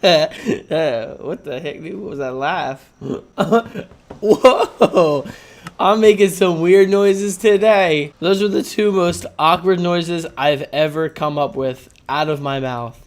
What the heck, dude? What was that laugh? Whoa! I'm making some weird noises today. Those are the two most awkward noises I've ever come up with out of my mouth.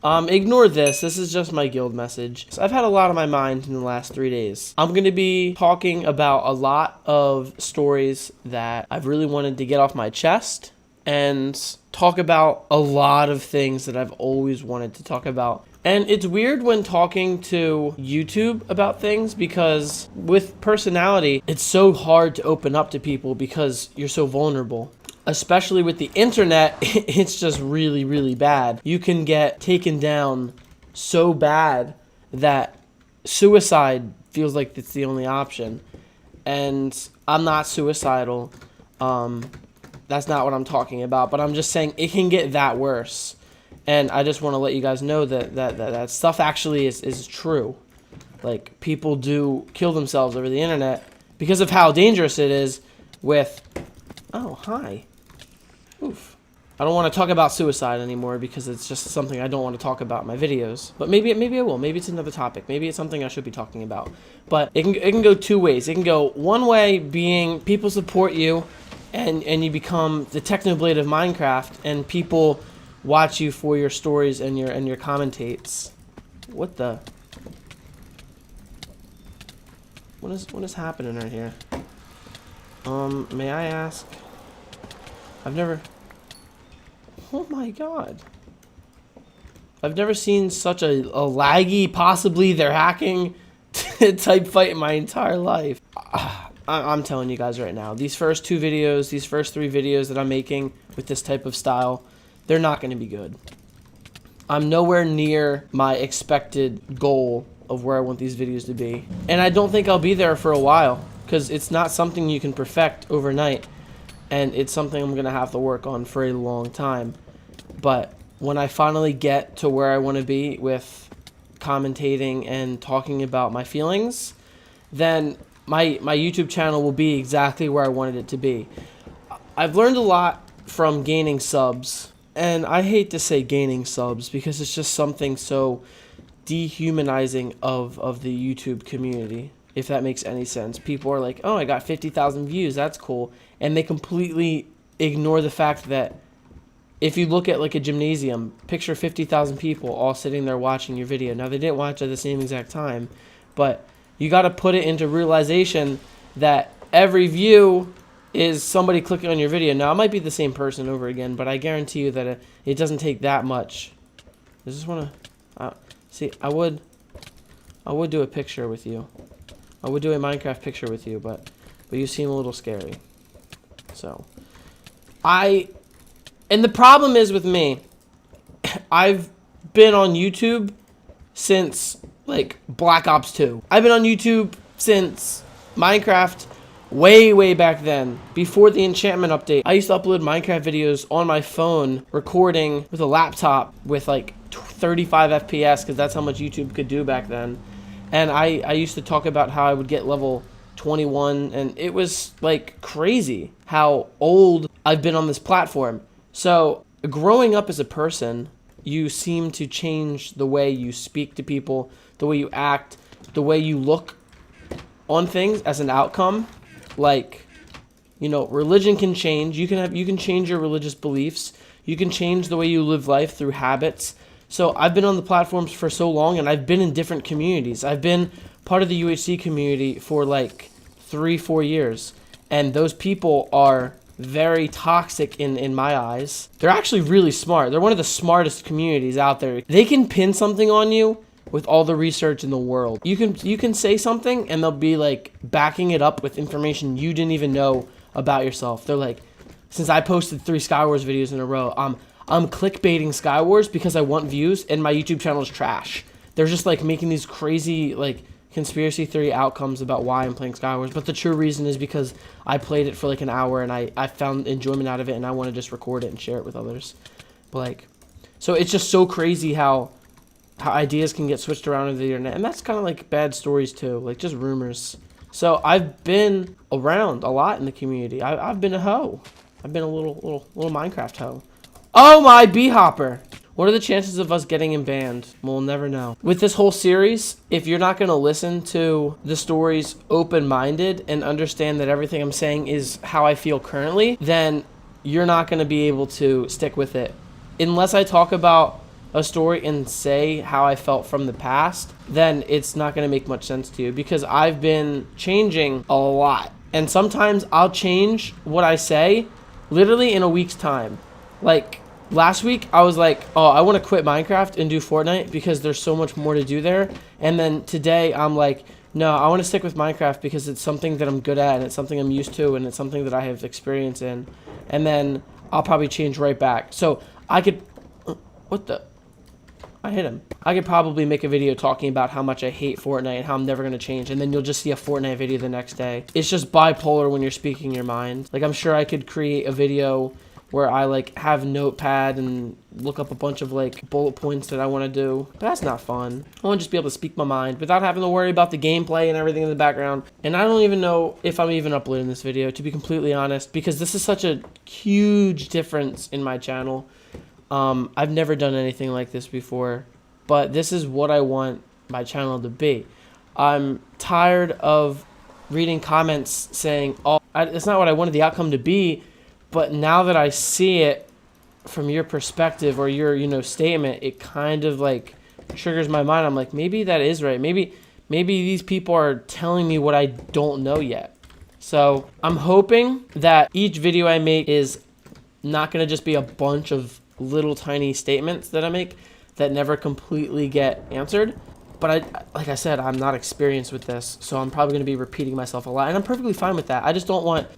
Ignore this. This is just my guild message. So I've had a lot on my mind in the last 3 days. I'm going to be talking about a lot of stories that I've really wanted to get off my chest and talk about a lot of things that I've always wanted to talk about. And it's weird when talking to YouTube about things because with personality, it's so hard to open up to people because you're so vulnerable. Especially with the internet, it's just really, really bad. You can get taken down so bad that suicide feels like it's the only option. And I'm not suicidal. That's not what I'm talking about. But I'm just saying it can get that worse. And I just want to let you guys know that stuff actually is true. Like, people do kill themselves over the internet because of how dangerous it is with... Oh, hi. Oof. I don't want to talk about suicide anymore because it's just something I don't want to talk about in my videos. But maybe I will. Maybe it's another topic. Maybe it's something I should be talking about. But it can go two ways. It can go one way being people support you and you become the Technoblade of Minecraft and people watch you for your stories and your commentates. What the? What is happening right here? May I ask? I've never... Oh my god. I've never seen such a laggy, possibly they're hacking type fight in my entire life. I'm telling you guys right now, these first 2 videos, these first 3 videos that I'm making with this type of style, they're not going to be good. I'm nowhere near my expected goal of where I want these videos to be. And I don't think I'll be there for a while because it's not something you can perfect overnight. And it's something I'm going to have to work on for a long time. But when I finally get to where I want to be with commentating and talking about my feelings, then my YouTube channel will be exactly where I wanted it to be. I've learned a lot from gaining subs. And I hate to say gaining subs because it's just something so dehumanizing of the YouTube community, if that makes any sense. People are like, oh, I got 50,000 views, that's cool. And they completely ignore the fact that if you look at like a gymnasium, picture 50,000 people all sitting there watching your video. Now, they didn't watch at the same exact time, but you got to put it into realization that every view is somebody clicking on your video. Now, it might be the same person over again, but I guarantee you that it doesn't take that much. I just want to... see, I would do a picture with you. I would do a Minecraft picture with you, but you seem a little scary. So, and the problem is with me, I've been on YouTube since, like, Black Ops 2. I've been on YouTube since Minecraft... way back then, before the enchantment update. I used to upload Minecraft videos on my phone, recording with a laptop with like 35 FPS, because that's how much YouTube could do back then. And I used to talk about how I would get level 21, and it was like crazy how old I've been on this platform. So growing up as a person, you seem to change the way you speak to people, the way you act, the way you look on things as an outcome. Like, you know, religion can change. You can change your religious beliefs. You can change the way you live life through habits. So I've been on the platforms for so long, and I've been in different communities. I've been part of the UHC community for like 3-4 years, and those people are very toxic in my eyes. They're actually really smart. They're one of the smartest communities out there. They can pin something on you with all the research in the world. You can say something and they'll be like backing it up with information you didn't even know about yourself. They're like, since I posted 3 Skywars videos in a row, I'm clickbaiting Skywars because I want views and my YouTube channel is trash. They're just like making these crazy like conspiracy theory outcomes about why I'm playing Skywars, but the true reason is because I played it for like an hour and I found enjoyment out of it and I want to just record it and share it with others. But like, so it's just so crazy how ideas can get switched around on the internet, and that's kind of like bad stories too, like just rumors. So I've been around a lot in the community. I've been a hoe. I've been a little Minecraft hoe. Oh my bee hopper! What are the chances of us getting him banned? We'll never know. With this whole series, if you're not going to listen to the stories open-minded and understand that everything I'm saying is how I feel currently, then you're not going to be able to stick with it. Unless I talk about a story and say how I felt from the past, then it's not going to make much sense to you, because I've been changing a lot. And sometimes I'll change what I say literally in a week's time. Like, last week, I was like, oh, I want to quit Minecraft and do Fortnite because there's so much more to do there. And then today, I'm like, no, I want to stick with Minecraft because it's something that I'm good at, and it's something I'm used to, and it's something that I have experience in. And then I'll probably change right back. So I could... What the... I hit him. I could probably make a video talking about how much I hate Fortnite and how I'm never going to change, and then you'll just see a Fortnite video the next day. It's just bipolar when you're speaking your mind. Like, I'm sure I could create a video where I, like, have Notepad and look up a bunch of, like, bullet points that I want to do. But that's not fun. I want to just be able to speak my mind without having to worry about the gameplay and everything in the background. And I don't even know if I'm even uploading this video, to be completely honest, because this is such a huge difference in my channel. I've never done anything like this before, but this is what I want my channel to be. I'm tired of reading comments saying, oh, it's not what I wanted the outcome to be, but now that I see it from your perspective or your, statement, it kind of like triggers my mind. I'm like, maybe that is right. Maybe these people are telling me what I don't know yet. So I'm hoping that each video I make is not going to just be a bunch of little tiny statements that I make that never completely get answered. But like I said, I'm not experienced with this, so I'm probably going to be repeating myself a lot, and I'm perfectly fine with that. I just don't want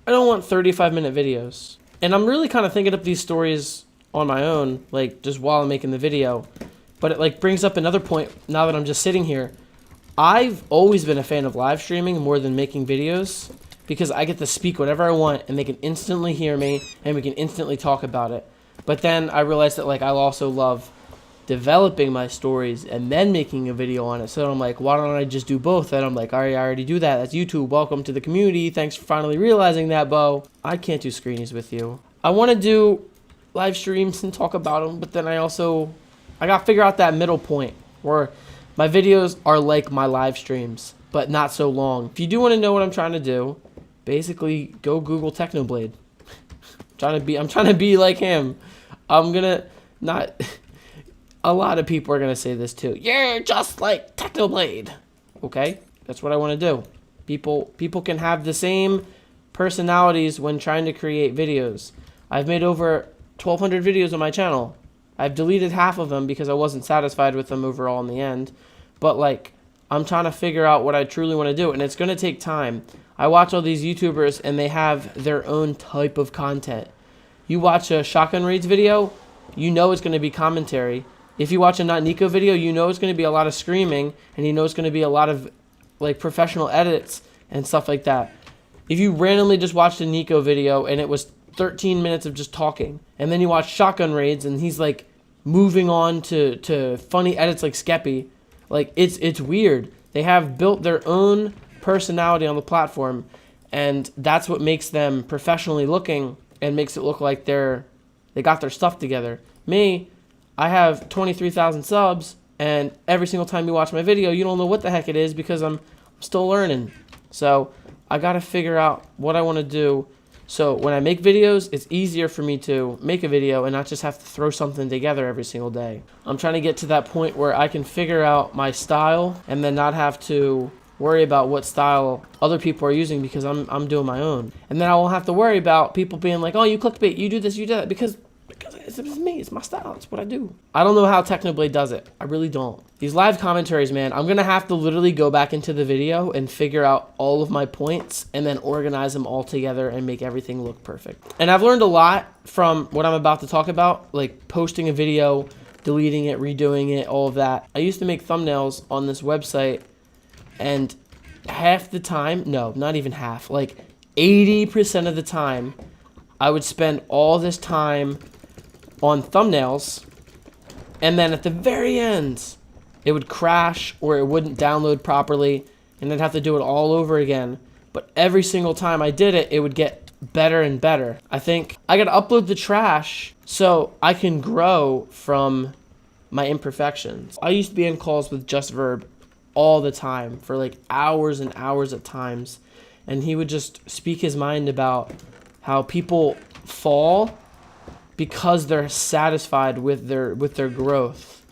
35-minute videos. And I'm really kind of thinking up these stories on my own, like just while I'm making the video. But it like brings up another point now that I'm just sitting here. I've always been a fan of live streaming more than making videos, because I get to speak whatever I want and they can instantly hear me and we can instantly talk about it. But then I realized that like I also love developing my stories and then making a video on it. So I'm like, why don't I just do both? And I'm like, all right, I already do that. That's YouTube. Welcome to the community. Thanks for finally realizing that, Bo. I can't do screenies with you. I want to do live streams and talk about them, but then I got to figure out that middle point where my videos are like my live streams, but not so long. If you do want to know what I'm trying to do, basically go Google Technoblade. I'm trying to be like him. I'm gonna not... A lot of people are going to say this too. You're just like Technoblade. Okay? That's what I want to do. People can have the same personalities when trying to create videos. I've made over 1,200 videos on my channel. I've deleted half of them because I wasn't satisfied with them overall in the end. But like, I'm trying to figure out what I truly want to do, and it's going to take time. I watch all these YouTubers and they have their own type of content. You watch a Shotgun Raids video, you know it's going to be commentary. If you watch a Not Nico video, you know it's going to be a lot of screaming, and you know it's going to be a lot of like professional edits and stuff like that. If you randomly just watched a Nico video and it was 13 minutes of just talking, and then you watch Shotgun Raids and he's like moving on to funny edits like Skeppy, like it's weird. They have built their own personality on the platform, and that's what makes them professionally looking and makes it look like they got their stuff together. Me, I have 23,000 subs, and every single time you watch my video, you don't know what the heck it is because I'm still learning. So I got to figure out what I want to do. So when I make videos, it's easier for me to make a video and not just have to throw something together every single day. I'm trying to get to that point where I can figure out my style and then not have to worry about what style other people are using because I'm doing my own. And then I won't have to worry about people being like, oh, you clickbait, you do this, you do that, because it's me, it's my style, it's what I do. I don't know how Technoblade does it. I really don't. These live commentaries, man, I'm gonna have to literally go back into the video and figure out all of my points and then organize them all together and make everything look perfect. And I've learned a lot from what I'm about to talk about, like posting a video, deleting it, redoing it, all of that. I used to make thumbnails on this website, and half the time, no, not even half, like 80% of the time, I would spend all this time on thumbnails, and then at the very end it would crash or it wouldn't download properly, and I'd have to do it all over again. But every single time I did it, it would get better and better. I think I gotta upload the trash so I can grow from my imperfections. I used to be in calls with Just Verb all the time for like hours and hours at times, and he would just speak his mind about how people fall because they're satisfied with their growth.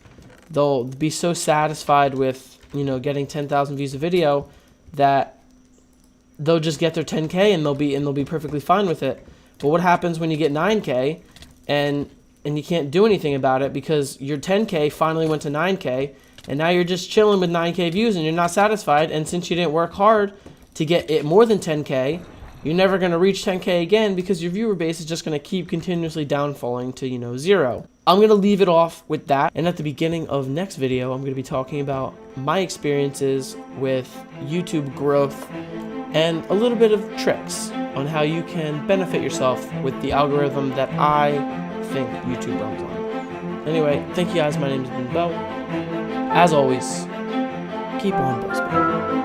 They'll be so satisfied with, you know, getting 10,000 views a video that they'll just get their 10K and they'll be perfectly fine with it. But what happens when you get 9K and you can't do anything about it because your 10K finally went to 9K, and now you're just chilling with 9K views and you're not satisfied, and since you didn't work hard to get it more than 10K, you're never going to reach 10K again because your viewer base is just going to keep continuously downfalling to, you know, 0. I'm going to leave it off with that, and at the beginning of next video, I'm going to be talking about my experiences with YouTube growth and a little bit of tricks on how you can benefit yourself with the algorithm that I think YouTube runs on. Anyway, thank you guys. My name has been Bo. As always, keep on BoehSpam.